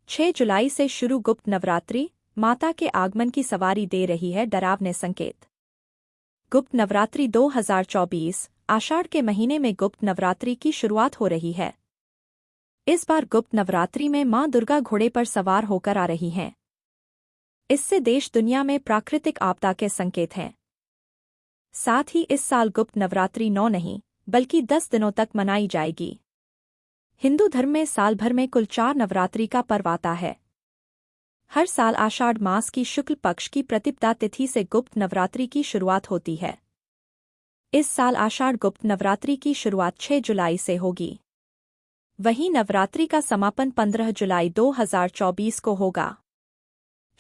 6 जुलाई से शुरू गुप्त नवरात्रि, माता के आगमन की सवारी दे रही है डरावने संकेत। गुप्त नवरात्रि 2024 आषाढ़ के महीने में गुप्त नवरात्रि की शुरुआत हो रही है। इस बार गुप्त नवरात्रि में मां दुर्गा घोड़े पर सवार होकर आ रही हैं। इससे देश दुनिया में प्राकृतिक आपदा के संकेत हैं। साथ ही इस साल गुप्त नवरात्रि 9 नहीं, बल्कि 10 दिनों तक मनाई जाएगी। हिंदू धर्म में साल भर में कुल 4 नवरात्रि का पर्व आता है। हर साल आषाढ़ मास की शुक्ल पक्ष की प्रतिपदा तिथि से गुप्त नवरात्रि की शुरुआत होती है। इस साल आषाढ़ गुप्त नवरात्रि की शुरुआत 6 जुलाई से होगी। वहीं नवरात्रि का समापन 15 जुलाई 2024 को होगा।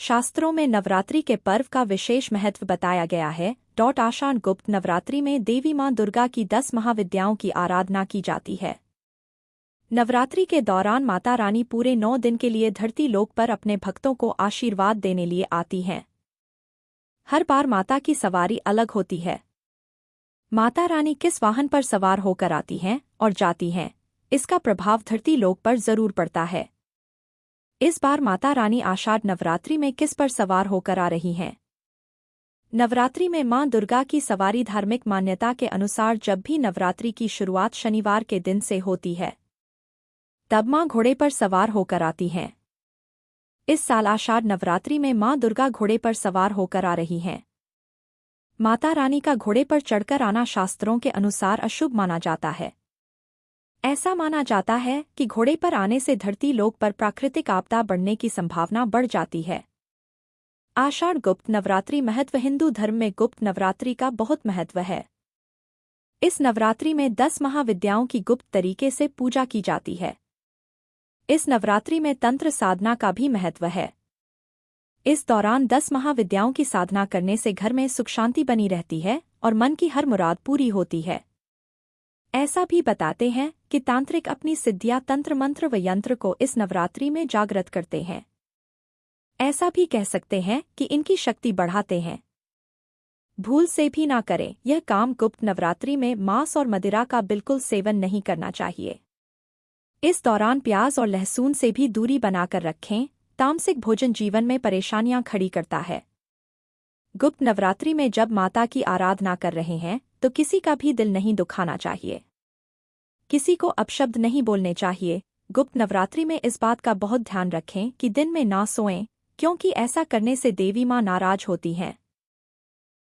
शास्त्रों में नवरात्रि के पर्व का विशेष महत्व बताया गया है। आषाढ़ गुप्त नवरात्रि में देवी मां दुर्गा की 10 महाविद्याओं की आराधना की जाती है। नवरात्रि के दौरान माता रानी पूरे 9 दिन के लिए धरती लोक पर अपने भक्तों को आशीर्वाद देने लिए आती हैं। हर बार माता की सवारी अलग होती है। माता रानी किस वाहन पर सवार होकर आती हैं और जाती हैं, इसका प्रभाव धरती लोक पर जरूर पड़ता है। इस बार माता रानी आषाढ़ नवरात्रि में किस पर सवार होकर आ रही हैं? नवरात्रि में मां दुर्गा की सवारी धार्मिक मान्यता के अनुसार जब भी नवरात्रि की शुरुआत शनिवार के दिन से होती है, तब मां घोड़े पर सवार होकर आती हैं। इस साल आषाढ़ नवरात्रि में मां दुर्गा घोड़े पर सवार होकर आ रही हैं। माता रानी का घोड़े पर चढ़कर आना शास्त्रों के अनुसार अशुभ माना जाता है। ऐसा माना जाता है कि घोड़े पर आने से धरती लोक पर प्राकृतिक आपदा बढ़ने की संभावना बढ़ जाती है। आषाढ़ गुप्त नवरात्रि महत्व। हिंदू धर्म में गुप्त नवरात्रि का बहुत महत्व है। इस नवरात्रि में 10 महाविद्याओं की गुप्त तरीके से पूजा की जाती है। इस नवरात्रि में तंत्र साधना का भी महत्व है। इस दौरान 10 महाविद्याओं की साधना करने से घर में सुख शांति बनी रहती है और मन की हर मुराद पूरी होती है। ऐसा भी बताते हैं कि तांत्रिक अपनी सिद्धियां तंत्र मंत्र व यंत्र को इस नवरात्रि में जागृत करते हैं। ऐसा भी कह सकते हैं कि इनकी शक्ति बढ़ाते हैं। भूल से भी ना करें यह काम। गुप्त नवरात्रि में मांस और मदिरा का बिल्कुल सेवन नहीं करना चाहिए। इस दौरान प्याज और लहसुन से भी दूरी बनाकर रखें। तामसिक भोजन जीवन में परेशानियां खड़ी करता है। गुप्त नवरात्रि में जब माता की आराधना कर रहे हैं तो किसी का भी दिल नहीं दुखाना चाहिए। किसी को अपशब्द नहीं बोलने चाहिए। गुप्त नवरात्रि में इस बात का बहुत ध्यान रखें कि दिन में ना सोएं, क्योंकि ऐसा करने से देवी मां नाराज होती हैं।